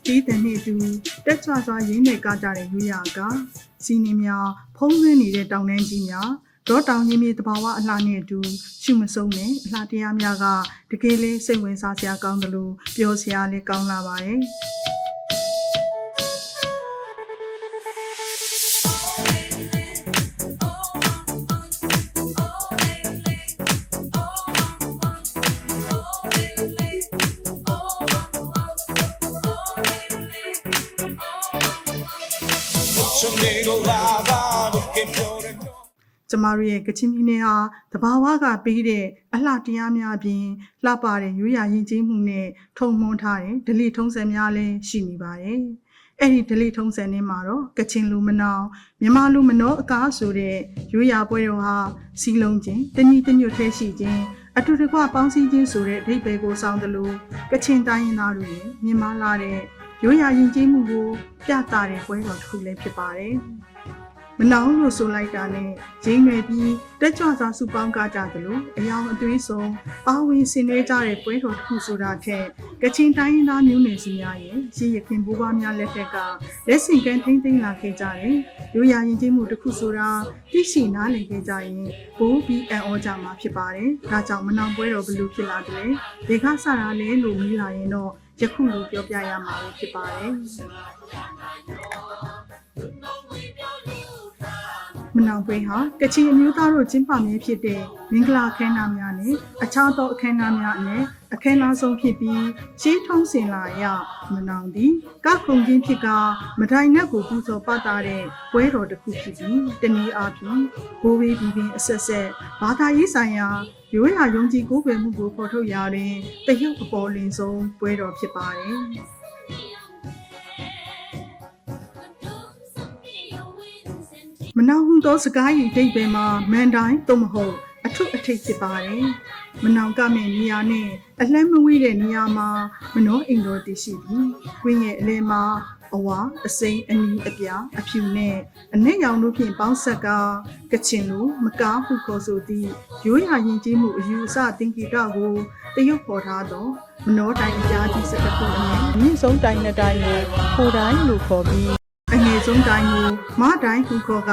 တီးတဲ့နှစ်တူတက်ချွစွာရင်းနေကြကြတဲ့ရွေးရကစီနီများဖုံးသွင်းနေတဲ့တောင်တန်းကြီးများဒေါတောင်ရင်းမြေတဘာဝအလှနဲ့အတူရှုမဆုံးနဲ့အလှတရားများကတကယ်လေးစိတ်ဝင်စားစရာကောင်းတယ်လို့ပြောစရာလေးကောင်းလာပါတယ်ကျမတို့ရဲ့ကချင်ပြည်နယ်ဟာတဘာဝကပေးတဲ့အလှတရားများအပြင်လှပတဲ့ရွေးရရင်ကျေးမှုနဲ့ထုံမွန်းထားတဲ့ဓလေ့ထုံးစံများလည်းရှိနေပါတယ်။အဲ့ဒီဓလေ့ထုံးစံတွေမှာတော့ကချင်လူမနောင်မြန်မာလူမနောအကားဆိုတဲ့ရွေးရပွဲတော်ဟာစီလုံးချင်းတညီတညွတ်ထဲရှိခြင်းအတူတကွပေါင်းစည်းခြင်းဆိုတဲ့အဓိပ္ပာယ်ကိုဆောင်တယ်လို့ကချင်တိုင်းရင်းသားတို့ရဲ့မြန်မာလာတဲ့ရွေးရရင်ကျေးမှုကိုပြသတဲ့ပွဲတော်တစ်ခုလည်းဖြစ်ပါတယ်။မနောင်လို့ဆိုလိုက်တာနဲ့ရင်းရွယ်ပြီးတက်ကြွစွာစုပေါင်းကြတယ်လို့အယောင်အသွေးဆုံးပါဝင်ဆင်နွှဲကြတဲ့ပွဲတော်တစ်ခုဆိုတာထက်ကချင်တိုင်းရင်းသားမျိုးနွယ်စုများရဲ့ရည်ရခင်ဘိုးဘွားများလက်ထက်ကလက်ဆင့်ကမ်းထိမ့်သိမ်းလာခဲ့ကြတယ်။ရိုးရာယဉ်ကျေးမှုတစ်ခုဆိုတာသိရှိနားလည်ခဲ့ကြရင်ပိုးပြီးအံ့ဩကြမှာဖြစ်ပါတယ်။ဒါကြောင့်မနောင်ပွဲတော်ဘယ်လိုဖြစ်လာတယ်။ဒီကစတာလဲလို့မေးလာရင်တော့ယခုလိုပြောပြရမှာဖြစ်ပါတယ်။မနောင်ပွဲဟာကချင်အမျိုးသားတို့ကျင်းပမြဲဖြစ်တဲ့မင်္ဂလာအခမ်းအနားများနဲ့အခြားသောအခမ်းအနားများနဲ့အခမ်းအနားဆုံးဖြစ်ပြီးရှေးထုံးစင်လာရမနောင်သည်ကခုံချင်းဖြစ်ကမထိုင်နဲ့ကိုပူဇော်ပတ်တာတဲ့ပွဲတော်တစ်ခုဖြစ်ပြီးတနည်းအားဖြင့်ဘိုးဘေးပြည်ပင်အဆက်ဆက်ဘာသာရေးဆိုင်ရာရိုးရာယုံကြည်ကိုးကွယ်မှုကိုဖော်ထုတ်ရတဲ့တရုတ်အပေါ်လင်ဆုံးပွဲတော်ဖြစ်ပါတယ်။မနောင်ဟုသောစကား၏အဓိပ္ပာယ်မှာမန်တိုင်းသို့မဟုတ်အထုအထိပ်ဖြစ်ပါတယ်။မနောင်ကမဲ့နေရာနဲ့အလှမ်းမဝေးတဲ့နေရာမှာမနောအိမ်တော်တည်ရှိပြီးဝင်းရဲ့အလဲမှာအဝါအစိမ်းအနီးအပြာအဖြူနဲ့အနက်ရောင်တို့ဖြင့်ပေါင်းဆက်ကကချင်လိုမကားဟုခေါ်ဆိုသည့်ရိုးရာယဉ်ကျေးမှုအယူအဆသင်္ကေတကိုတရုတ်ဖော်ထားသောမနောတိုင်အကြားကြီးစတစ်ခုအနည်းအမြင့်ဆုံးတိုင်နှစ်တိုင်ကိုခိုတိုင်းလို့ခေါ်ပြီးအငယ်ဆုံးတိုင်ကိုမတိုင်ဟုခေါ်က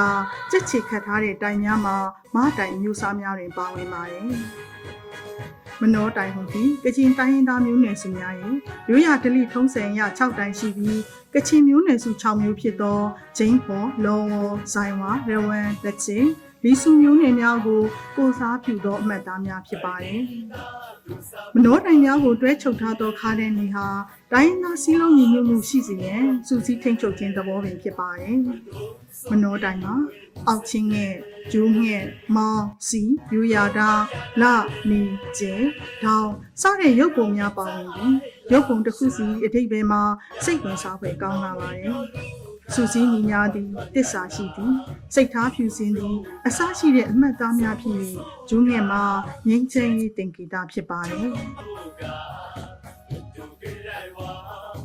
ကြက်ချီခတ်ထားတဲ့တိုင်များမှာမတိုင်မျိုးစားများတွင်ပါဝင်ပါတယ်။မနောတိုင်ဟုသည်ကချင်တိုင်းရင်းသားမျိုးနွယ်စုများရဲ့ရိုးရာဓလေ့ထုံးစံရ6တိုင်ရှိပြီးကချင်မျိုးနွယ်စု6မျိုးဖြစ်သောဂျိန်းဖော်လော်ဝေါ်ဇိုင်ဝါရဝမ်လက်ချင်လီစုမျိုးနွယ်များကိုကိုစားပြုသောအမှတ်သားများဖြစ်ပါတယ်။မနောတိုင်များကိုတွဲချုပ်ထားသောခါတဲ့နေဟာတိုင်းသားစည်းလုံးညီညွတ်မှုရှိစေရန်စူးစီးထိန်းချုပ်ခြင်းသဘောပင်ဖြစ်ပါတယ်။မနောတိုင်မှာအောက်ချင်းငဲ့ကျိုးငဲ့မောင်းစီယူရတာလနီကျဲဒေါင်းစတဲ့ရုပ်ပုံများပါဝင်ပြီးရုပ်ပုံတစ်ခုစီအဓိပ္ပာယ်မှာစိတ်ဝင်စားဖွယ်ကောင်းလာပါတယ်။စူးစီးညီများသည်တစ္ဆာရှိသည်စိတ်ထားဖြူစင်သည်အစရှိတဲ့အမှတ်သားများဖြစ်၍ဂျူးငယ်မှာငြိမ်းချမ်းရေးသင်္ကေတဖြစ်ပါတယ်။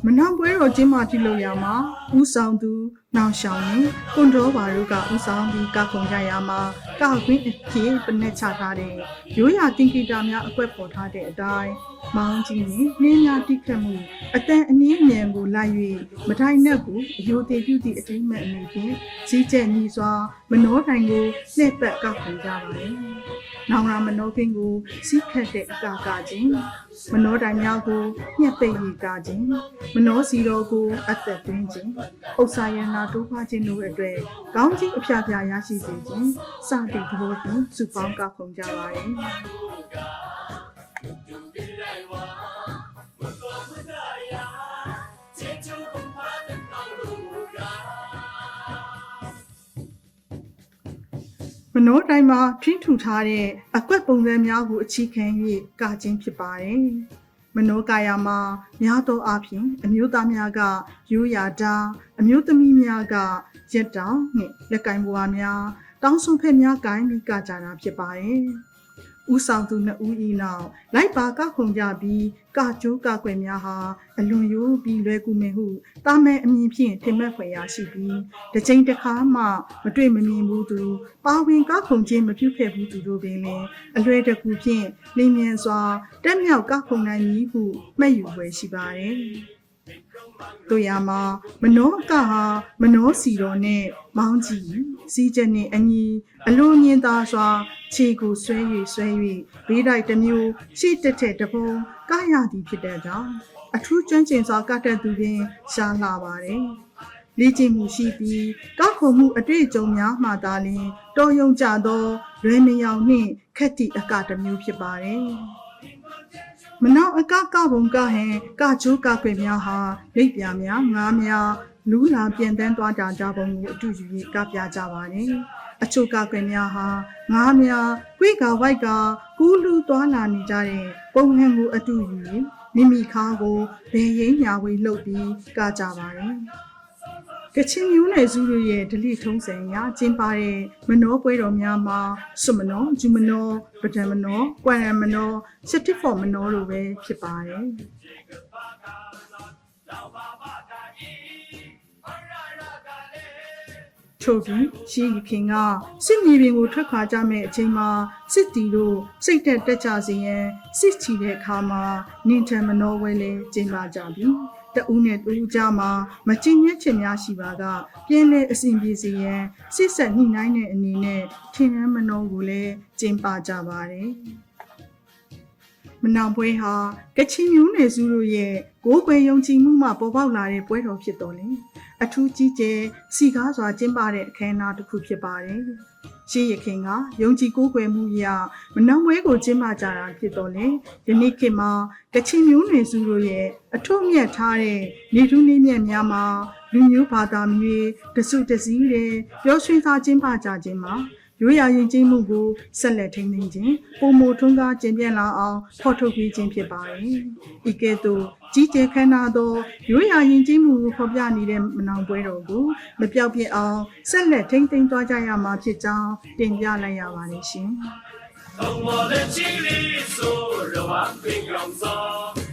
မနောင်ပွဲတော်ကျင်းပပြုလုပ်ရာမှာဦးဆောင်သူနောင်ရှောင်းနဲ့ကွန်တော်ဘာတို့ကဦးဆောင်ပြီးကခုံကြရာမှာကကွင်းအဖြစ်ပနက်ချထားတဲ့ရိုးရာသင်္ကေတများအကွက်ပေါ်ထားတဲ့အတိုင်းမောင်းကြီးနဲ့နှင်းများတိခတ်မှုအတန်အနည်းငယ်ကိုလိုက်၍မထိုင်နဲ့ကိုအယိုသေးပြုသည့်အထိမ့်မဲ့အနေဖြင့်ကြီးကျယ်ညီစွာမနောတိုင်ကိုလှည့်ပတ်ကခုံကြပါတယ်။နောင်ရမနောကင်းကိုစီးခတ်တဲ့အကာကခြင်းမနောတိုင်များကိုညှက်သိပ်ရီကာခြင်းမနောစီတော်ကိုအသက်သွင်းခြင်းဥစ္စာယနာတိုးပွားခြင်းတို့အတွက်ကောင်းခြင်းအဖျားဖျားရရှိစေခြင်းစသည့်သဘောဖြင့်စုပေါင်းကခုံကြပါရဲ့မနောတိုင်မှာထိထူထားတဲ့အကွက်ပုံစံများကိုအခြေခံ၍ကခြင်းဖြစ်ပါတယ်။မနောကာယမှာများသောအားဖြင့်အမျိုးသားများကရိုးရာတာအမျိုးသမီးများကရက်တောင်နှင့်လက်ကင်ဘွားများတောင်းဆုံဖက်များကိုင်းပြီးကကြတာဖြစ်ပါတယ်။ဦးဆောင်သူနှစ်ဦးဤနောက်လိုက်ပါကခုံကြပြီးကကျိုးကကွယ်များဟာအလွန်ရိုးပြီးလွယ်ကူမယ်ဟုတာမဲအမြင်ဖြင့်ထင်မှတ်ဖွယ်ရရှိပြီးတစ်ချိန်တစ်ခါမှမတွေ့မမြင်ဘူးသူပါဝင်ကခုံခြင်းမပြုခဲ့ဘူးသူတို့ပင်လည်းအလွယ်တကူဖြင့်လင်းမြန်စွာတက်မြောက်ကခုံနိုင်မည်ဟုမှတ်ယူဖွယ်ရှိပါတယ်။ တို့ရမှာမနောကဟာမနောစီတော်နဲ့မောင်းကြည့်စီးချက်နဲ့အညီအလိုညင်သာစွာခြေကိုဆွဲ၍ဘေးတိုက်တစ်မျိုးရှိတက်တဲ့တပုံကရသည်ဖြစ်တဲ့ကြောင့်အထူးကျွမ်းကျင်စွာကတတ်သူပင်ရှားလာပါတယ်လေ့ကျင့်မှုရှိပြီးကောက်ခုံမှုအတွေ့အကြုံများမှသာလျှင်တော်ယုံကြသောရွယ်မယောင်နှင့်ခက်တီအကတစ်မျိုးဖြစ်ပါတယ်မနောက်အကပုံကဟင်ကချိုးကကွယ်များဟာလိပ်ပြာများငါးများလူလာပြန်တန်းသွားကြပုံကိုအတူယူ၍ကပြကြပါတယ်အချို့ကကွယ်များဟာငါးများကွေးကဝိုက်ကကူးလူသွားလာနေကြတဲ့ပုံဟန်ကိုအတူယူ၍မိမိခါကိုဘယ်ရင်းညာဝေးလှုပ်ပြီးကကြပါတယ်ကချင်မျိုးနယ်စုတို့ရဲ့ဒလိထုံးစံအရကျင်းပတဲ့မနောပွဲတော်များမှာစွမနောဂျူမနောပဒံမနောကွမ်ရမနောစတိဖော်မနောလိုပဲဖြစ်ပါတယ်ထို့ပြီးရှီခင်ကစစ်မြေပြင်ကိုထွက်ခွာကြမဲ့အချိန်မှာစစ်တီတို့စိတ်သက်တက်ကြစေရန်စစ်ချီတဲ့အခါမှာနင်ထံမနောဝဲလဲကျင်းပကြပြီတဦးနဲ့တူကြမှာမကျင်ညက်ချင်များရှိပါကပြင်းလဲအစဉ်ပြေစေရန်စစ်ဆက်ညှိနှိုင်းတဲ့အနေနဲ့ထင်ရန်မနောကိုလည်းကျင်းပကြပါတယ်မနောင်ပွဲဟာကချင်မျိုးနယ်စုတို့ရဲ့ကိုးကွယ်ယုံကြည်မှုမှပေါ်ပေါက်လာတဲ့ပွဲတော်ဖြစ်တော်လေအထူးကြီးကျယ်စီကားစွာကျင်းပတဲ့အခမ်းအနားတစ်ခုဖြစ်ပါတယ်ရှေးရခင်ကယုံကြည်ကိုးကွယ်မှုအရမနောင်ပွဲကိုကျင်းပကြတာဖြစ်တော်လေယနေ့ခေတ်မှာကချင်မျိုးနယ်စုတို့ရဲ့အထွတ်မြတ်ထားတဲ့နေထူးနေမြတ်များမှာလူမျိုးဘာသာမျိုးတစုတစည်းတဲ့ပျော်ရွှင်စွာကျင်းပကြခြင်းမှာရိုးရာယဉ်ကျေးမှုကိုဆက်လက်ထိန်းသိမ်းခြင်းပုံမထွန်းကားကျင့်ပြန်လာအောင်ဖော်ထုတ်ပေးခြင်းဖြစ်ပါတယ်။ဤကဲ့သို့ကြီးကျယ်ခမ်းနားသောရိုးရာယဉ်ကျေးမှုကိုဖော်ပြနေတဲ့မနောင်ပွဲတော်ကိုမပြောက်ပြစ်အောင်ဆက်လက်ထိန်းသိမ်းသွားကြရမှာဖြစ်ကြောင်းတင်ပြလိုက်ရပါတယ်ရှင်။